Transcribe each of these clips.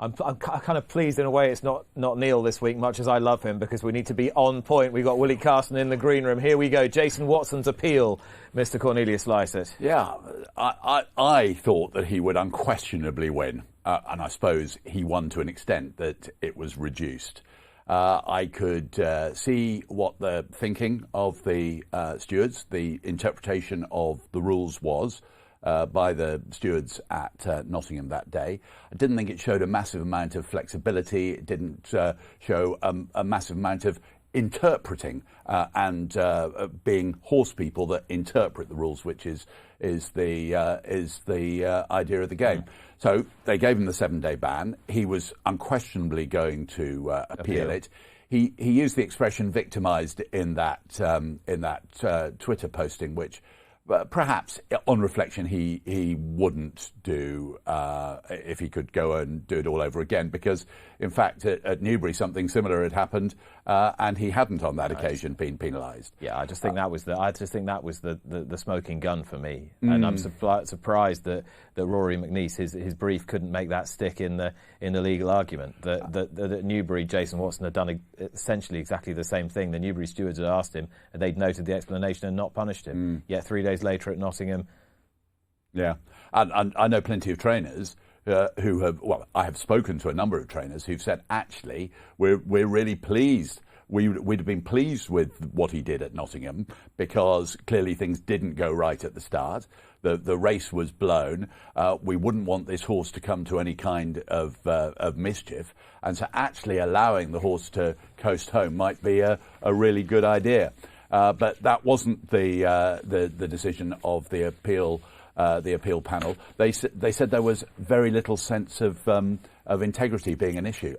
I'm kind of pleased in a way it's not Neil this week, much as I love him, because we need to be on point. We've got Willie Carson in the green room. Here we go. Jason Watson's appeal, Mr. Cornelius Lysett. Yeah, I thought that he would unquestionably win, and I suppose he won to an extent that it was reduced. I could see what the thinking of the stewards, the interpretation of the rules was by the stewards at Nottingham that day. I didn't think it showed a massive amount of flexibility. It didn't show a massive amount of interpreting and being horse people that interpret the rules, which is the idea of the game. So they gave him the 7-day ban. He was unquestionably going to appeal it. He used the expression "victimised" in that Twitter posting, which perhaps on reflection he wouldn't do if he could go and do it all over again, because in fact at Newbury something similar had happened and he hadn't on that occasion been penalised. Yeah, I just think that was the smoking gun for me, and I'm surprised that Rory McNeice his brief couldn't make that stick in the legal argument that at Newbury Jason Watson had done essentially exactly the same thing. The Newbury stewards had asked him, and they'd noted the explanation and not punished him. Yet 3 days later at Nottingham. Yeah, and I know plenty of trainers who have, well, I have spoken to a number of trainers who've said, actually, we're really pleased. We'd have been pleased with what he did at Nottingham, because clearly things didn't go right at the start. The race was blown. We wouldn't want this horse to come to any kind of mischief. And so actually allowing the horse to coast home might be a really good idea. But that wasn't the decision of the appeal panel. They said there was very little sense of integrity being an issue.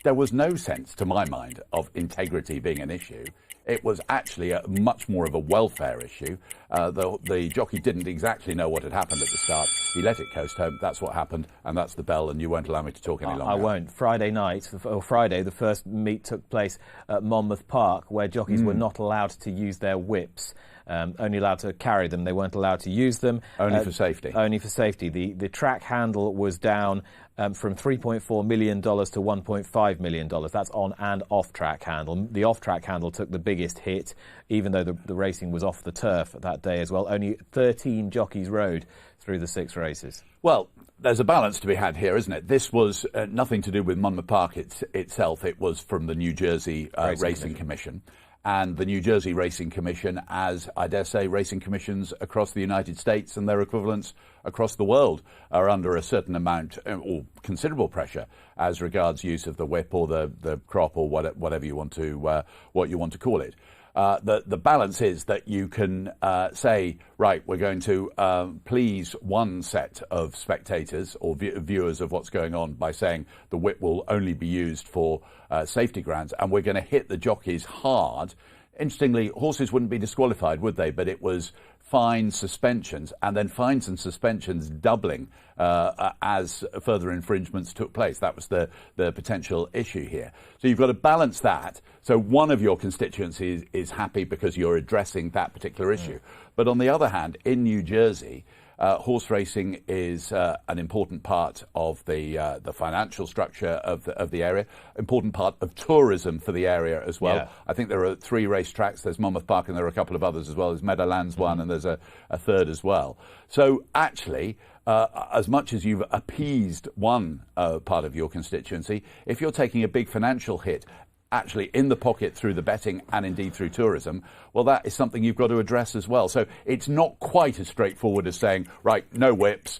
There was no sense, to my mind, of integrity being an issue. It was actually much more of a welfare issue. The jockey didn't exactly know what had happened at the start. He let it coast home. That's what happened, and that's the bell, and you won't allow me to talk any longer. I won't. Friday, the first meet took place at Monmouth Park, where jockeys were not allowed to use their whips. Only allowed to carry them. They weren't allowed to use them. Only for safety. Only for safety. The track handle was down from $3.4 million to $1.5 million. That's on and off track handle. The off track handle took the biggest hit, even though the racing was off the turf that day as well. Only 13 jockeys rode through the 6 races. Well, there's a balance to be had here, isn't it? This was nothing to do with Monmouth Park itself. It was from the New Jersey Racing Commission. And the New Jersey Racing Commission, as I dare say racing commissions across the United States and their equivalents across the world, are under a certain amount or considerable pressure as regards use of the whip or the crop or whatever you want to call it. The balance is that you can say, right, we're going to please one set of spectators or viewers of what's going on by saying the whip will only be used for safety grounds, and we're going to hit the jockeys hard. Interestingly, horses wouldn't be disqualified, would they? But it was fines, suspensions, and then fines and suspensions doubling as further infringements took place. That was the potential issue here. So you've got to balance that. So one of your constituencies is happy because you're addressing that particular issue. But on the other hand, in New Jersey, horse racing is an important part of the financial structure of the area, important part of tourism for the area as well. Yeah. I think there are 3 racetracks. There's Monmouth Park and there are a couple of others as well. There's Meadowlands one and there's a third as well. So actually, as much as you've appeased one part of your constituency, if you're taking a big financial hit actually in the pocket through the betting and indeed through tourism, well, that is something you've got to address as well. So it's not quite as straightforward as saying, right, no whips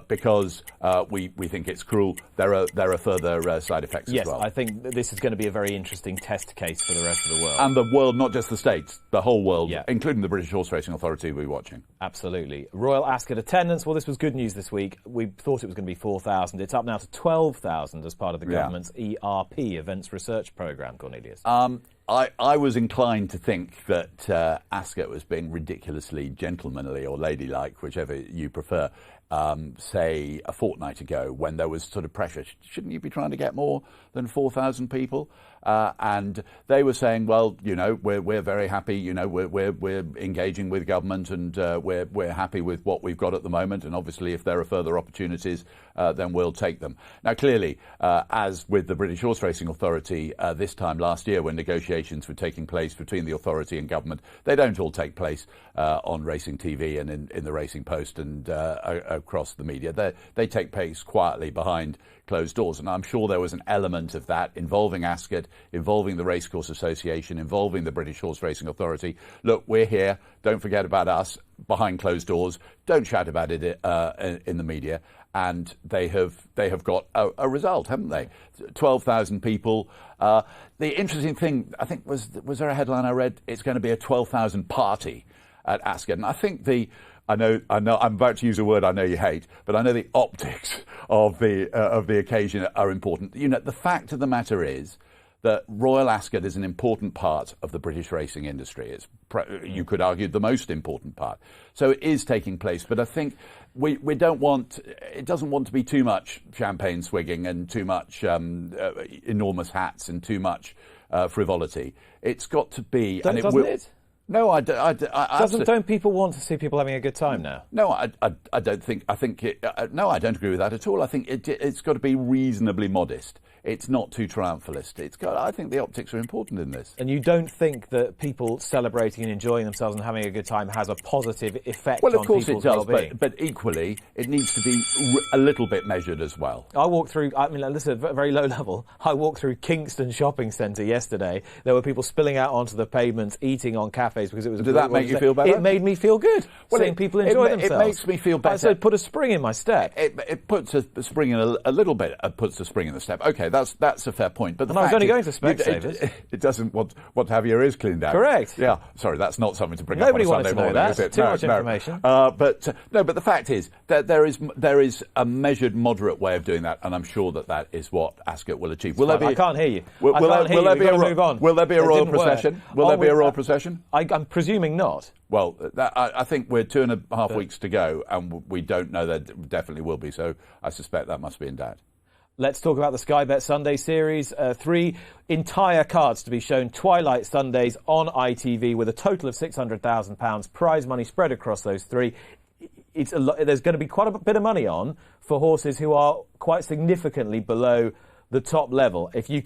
because we think it's cruel. There are further side effects as well. Yes, I think this is going to be a very interesting test case for the rest of the world. And the world, not just the States, the whole world, Yeah. including the British Horse Racing Authority, will be watching. Absolutely. Royal Ascot attendance, well, this was good news this week. We thought it was going to be 4,000. It's up now to 12,000 as part of the government's ERP, Events Research Programme, Cornelius. I was inclined to think that Ascot was being ridiculously gentlemanly or ladylike, whichever you prefer, say, a fortnight ago, when there was sort of pressure. Shouldn't you be trying to get more than 4,000 people? And they were saying, well, we're very happy. We're engaging with government, and we're happy with what we've got at the moment. And obviously, if there are further opportunities, then we'll take them. Now, clearly, as with the British Horse Racing Authority this time last year, when negotiations were taking place between the authority and government, they don't all take place on racing TV and in the Racing Post and across the media. They take place quietly behind closed doors, and I'm sure there was an element of that involving Ascot, involving the Racecourse Association, involving the British Horse Racing Authority. Look, we're here. Don't forget about us behind closed doors. Don't shout about it in the media. And they have got a result, haven't they? 12,000 people. The interesting thing, I think, was there a headline I read? It's going to be a 12,000 party at Ascot, and I think I know. I'm about to use a word I know you hate, but I know the optics of the occasion are important. The fact of the matter is that Royal Ascot is an important part of the British racing industry. It's, you could argue, the most important part. So it is taking place, but I think we don't want, it doesn't want to be too much champagne swigging and too much enormous hats and too much frivolity. It's got to be, Doesn't it? No, Don't people want to see people having a good time now? No, I don't think. No, I don't agree with that at all. I think it's got to be reasonably modest. It's not too triumphalist. I think the optics are important in this. And you don't think that people celebrating and enjoying themselves and having a good time has a positive effect on people's well, of course it does, well-being? but equally, it needs to be a little bit measured as well. I walked through, this is a very low level, I walked through Kingston Shopping Centre yesterday. There were people spilling out onto the pavements, eating on cafes because it was a Did that make you feel better? It made me feel good, seeing people enjoy themselves. It makes me feel better. I said, put a spring in my step. It puts a spring in a little bit, puts a spring in the step. OK, that's a fair point. But I was only going to Specsavers. It doesn't want to have your ears cleaned out. Correct. Yeah. Sorry, that's not something to bring Nobody up on a Sunday morning, is it? Too much information. But the fact is that there is a measured, moderate way of doing that, and I'm sure that is what Ascot will achieve. I can't hear you. Will there be a royal procession? Will there be a royal procession? I'm presuming not. Well, I think we're 2.5 weeks to go, and we don't know that definitely will be. So I suspect that must be in doubt. Let's talk about the Sky Bet Sunday series. 3 entire cards to be shown Twilight Sundays on ITV with a total of £600,000 prize money spread across those 3. There's going to be quite a bit of money on for horses who are quite significantly below the top level. If you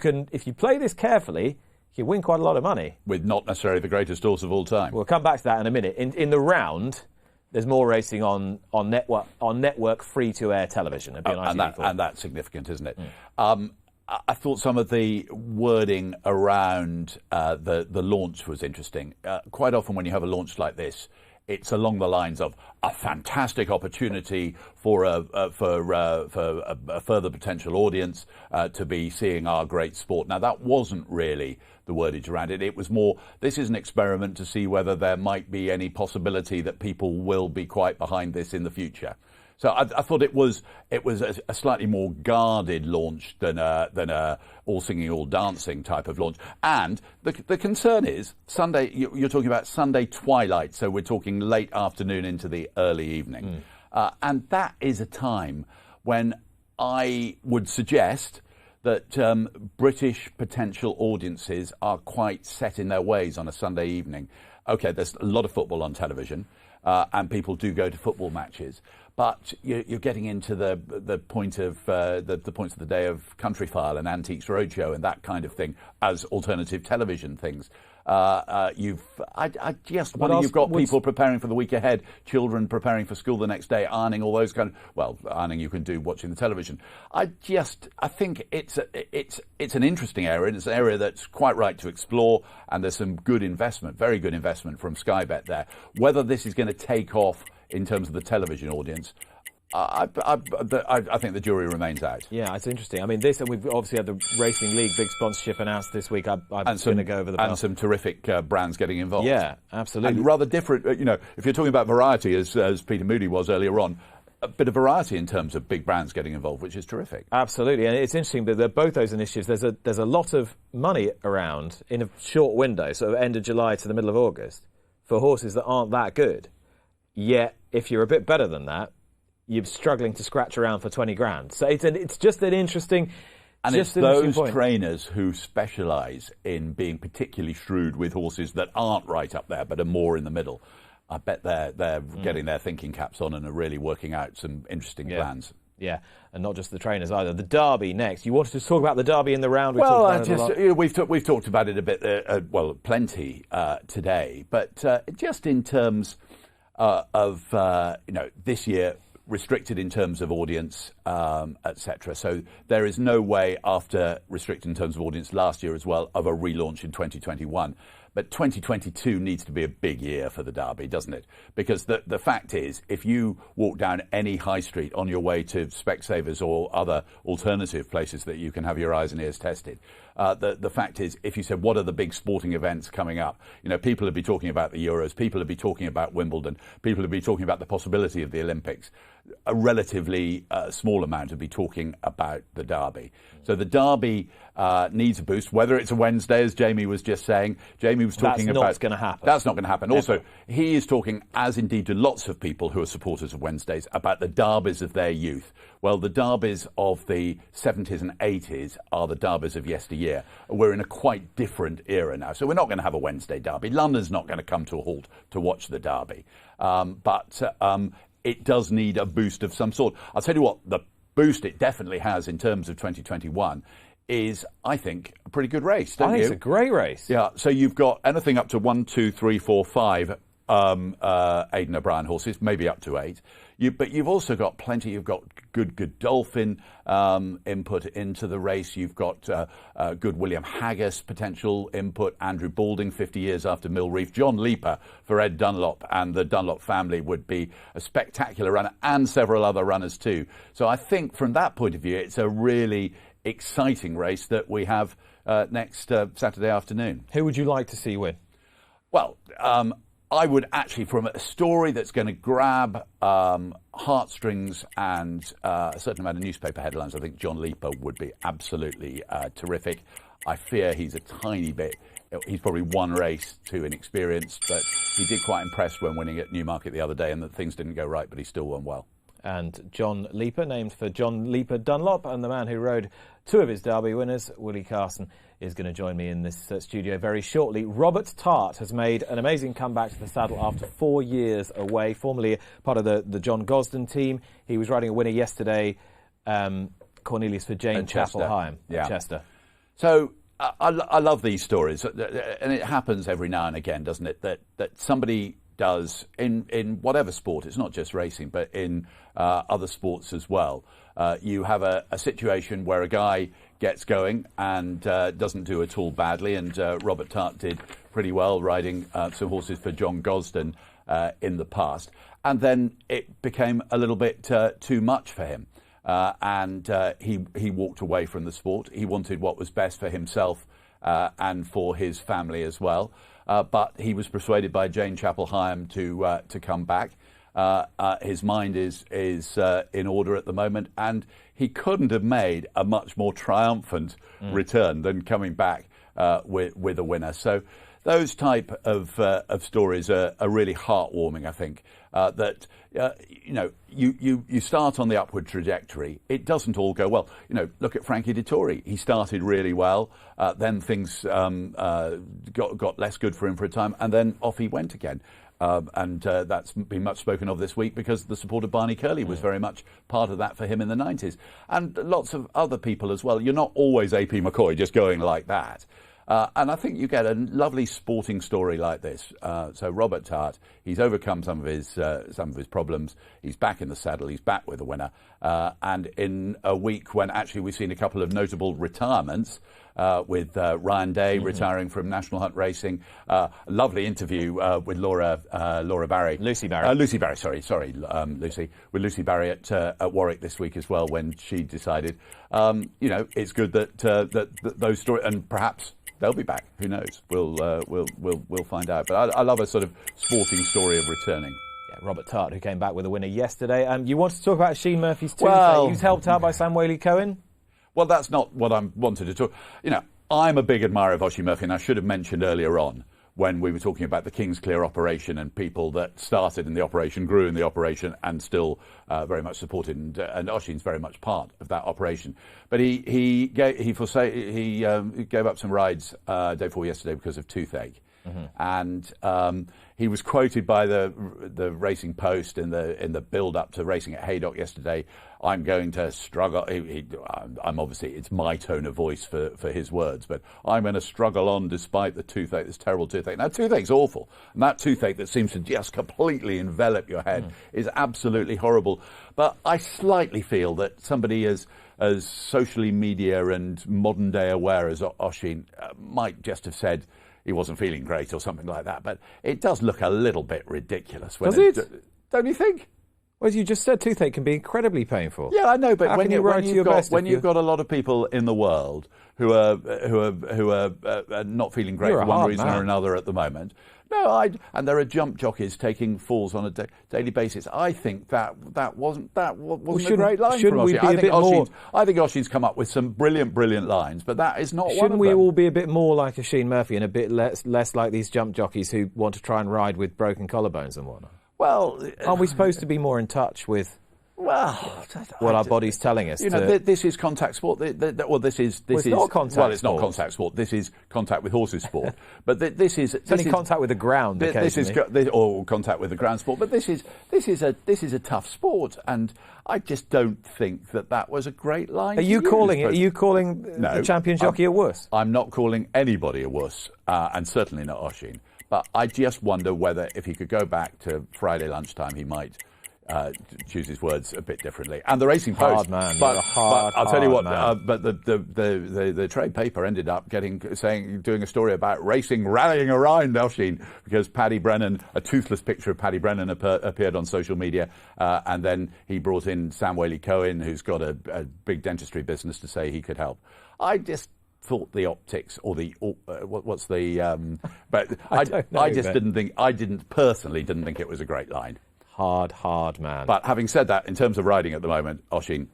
play this carefully, you win quite a lot of money. With not necessarily the greatest horse of all time. We'll come back to that in a minute. In the round, there's more racing on network free-to-air television. And that's significant, isn't it? I thought some of the wording around the launch was interesting. Quite often when you have a launch like this, it's along the lines of a fantastic opportunity for a further potential audience to be seeing our great sport. Now, that wasn't really the wordage around it. It was more, this is an experiment to see whether there might be any possibility that people will be quite behind this in the future. So I thought it was a slightly more guarded launch than a all singing, all dancing type of launch. And the concern is Sunday. You're talking about Sunday twilight, so we're talking late afternoon into the early evening, and that is a time when I would suggest that British potential audiences are quite set in their ways on a Sunday evening. OK, there's a lot of football on television, and people do go to football matches. But you're getting into the point of the points of the day of Country File and Antiques Roadshow and that kind of thing as alternative television things. You've got people preparing for the week ahead, children preparing for school the next day, ironing, all those kind of. Well, ironing you can do watching the television. I think it's an interesting area, and it's an area that's quite right to explore. And there's some good investment, very good investment from Sky Bet there. Whether this is going to take off in terms of the television audience, I think the jury remains out. Yeah, it's interesting. I mean, and we've obviously had the Racing League big sponsorship announced this week. I'm going to go over the and some terrific brands getting involved. Yeah, absolutely. And rather different. If you're talking about variety, as Peter Moody was earlier on, a bit of variety in terms of big brands getting involved, which is terrific. Absolutely, and it's interesting that both those initiatives. There's a lot of money around in a short window, sort of end of July to the middle of August, for horses that aren't that good. Yet, if you're a bit better than that, you're struggling to scratch around for 20 grand. So it's just an interesting. And it's those trainers who specialise in being particularly shrewd with horses that aren't right up there, but are more in the middle. I bet they're getting their thinking caps on and are really working out some interesting plans. Yeah, and not just the trainers either. The Derby next. You wanted to talk about the Derby in the round. We've talked about it a bit, plenty today. But just in terms of this year, restricted in terms of audience, etc. So there is no way, after restricted in terms of audience last year as well, of a relaunch in 2021. But 2022 needs to be a big year for the Derby, doesn't it? Because the fact is, if you walk down any high street on your way to Specsavers or other alternative places that you can have your eyes and ears tested, the fact is, if you said, what are the big sporting events coming up? People would be talking about the Euros, people would be talking about Wimbledon, people would be talking about the possibility of the Olympics. A relatively small amount would be talking about the Derby. So the Derby needs a boost, whether it's a Wednesday, as Jamie was just saying. Jamie was talking about... That's not going to happen. That's not going to happen. Also, he is talking, as indeed do lots of people who are supporters of Wednesdays, about the derbies of their youth. Well, the derbies of the 70s and 80s are the derbies of yesteryear. We're in a quite different era now. So we're not going to have a Wednesday derby. London's not going to come to a halt to watch the derby. But it does need a boost of some sort. I'll tell you what, the boost it definitely has in terms of 2021 is, I think, a pretty good race, don't you? I think it's a great race. Yeah, so you've got anything up to 1, 2, 3, 4, 5 Aidan O'Brien horses, maybe up to 8. But you've also got plenty. You've got good Godolphin input into the race. You've got good William Haggas potential input. Andrew Balding, 50 years after Mill Reef. John Leaper for Ed Dunlop and the Dunlop family would be a spectacular runner, and several other runners too. So I think from that point of view, it's a really exciting race that we have next Saturday afternoon. Who would you like to see win? Well, I would actually, from a story that's going to grab heartstrings and a certain amount of newspaper headlines, I think John Leaper would be absolutely terrific. I fear he's a tiny bit. He's probably one race too inexperienced, but he did quite impress when winning at Newmarket the other day, and that things didn't go right, but he still won well. And John Leaper, named for John Leaper Dunlop, and the man who rode 2 of his Derby winners, Willie Carson, is going to join me in this studio very shortly. Robert Tartt has made an amazing comeback to the saddle after 4 years away, formerly part of the John Gosden team. He was riding a winner yesterday, Cornelius for Jane Chapel-Hyam at Chester. So I love these stories, and it happens every now and again, doesn't it, that somebody does in whatever sport. It's not just racing, but in other sports as well. You have a situation where a guy gets going and doesn't do at all badly, and Robert Tartt did pretty well riding some horses for John Gosden in the past, and then it became a little bit too much for him, and he walked away from the sport. He wanted what was best for himself and for his family as well. But he was persuaded by Jane Chapel-Hyam to come back. His mind is in order at the moment, and he couldn't have made a much more triumphant return than coming back with a winner. So those type of stories are really heartwarming, I think. That you start on the upward trajectory. It doesn't all go well. Look at Frankie Dettori. He started really well, then things got less good for him for a time, and then off he went again. And that's been much spoken of this week because the support of Barney Curley was very much part of that for him in the 90s. And lots of other people as well. You're not always A.P. McCoy just going like that. And I think you get a lovely sporting story like this. So Robert Tartt, he's overcome some of his problems. He's back in the saddle. He's back with a winner. And in a week when actually we've seen a couple of notable retirements, with Ryan Day retiring from National Hunt Racing. Lovely interview with Lucy Barry. Lucy, with Lucy Barry at Warwick this week as well, when she decided, it's good that those stories, and perhaps they'll be back. Who knows? We'll find out. But I love a sort of sporting story of returning. Yeah, Robert Tartt, who came back with a winner yesterday. You wanted to talk about Sheen Murphy's too? Well, he was helped out by Sam Whaley-Cohen. Well, that's not what I wanted to talk. I'm a big admirer of Oisin Murphy, and I should have mentioned earlier on when we were talking about the King's Clear operation and people that started in the operation, grew in the operation, and still very much supported, and Oisin's very much part of that operation. But he gave up some rides day before yesterday because of toothache. Mm-hmm. And he was quoted by the Racing Post in the build up to racing at Haydock yesterday. I'm going to struggle. I'm obviously, it's my tone of voice for his words, but I'm going to struggle on despite the toothache, this terrible toothache. Now, toothache's awful, and that toothache that seems to just completely envelop your head is absolutely horrible. But I slightly feel that somebody as socially media and modern day aware as Oisin might just have said he wasn't feeling great or something like that. But it does look a little bit ridiculous. Does it? Don't you think? Well, as you just said, toothache can be incredibly painful. Yeah, I know, but when you've got a lot of people in the world who are not feeling great for one reason or another at the moment. No, and there are jump jockeys taking falls on a daily basis. I think that wasn't a great line from Oisin. I think Oisin's come up with some brilliant lines, but that is not one of them. Shouldn't we all be a bit more like Oisin Murphy and a bit less like these jump jockeys who want to try and ride with broken collarbones and whatnot? Well, aren't we supposed to be more in touch with what our body's telling us? You know, this is contact sport. This is not contact. Well, it's not contact sport. This is contact with horses sport. But this is only contact with the ground. Or contact with the ground sport. But this is a tough sport, and I just don't think that was a great line. Are you calling the champion jockey a wuss? I'm not calling anybody a wuss, and certainly not Oisin. But I just wonder whether if he could go back to Friday lunchtime, he might choose his words a bit differently. And the Racing Post, but I'll tell you what. But the trade paper ended up doing a story about racing rallying around Oisin because Paddy Brennan, a toothless picture of Paddy Brennan appeared on social media, and then he brought in Sam Whaley-Cohen, who's got a big dentistry business, to say he could help. I just thought the optics or but I personally didn't think it was a great line. Hard man. But having said that, in terms of riding at the moment, Oisin,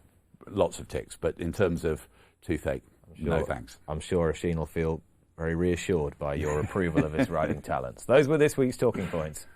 lots of ticks. But in terms of toothache, no thanks. I'm sure Oisin will feel very reassured by your approval of his riding talents. Those were this week's talking points.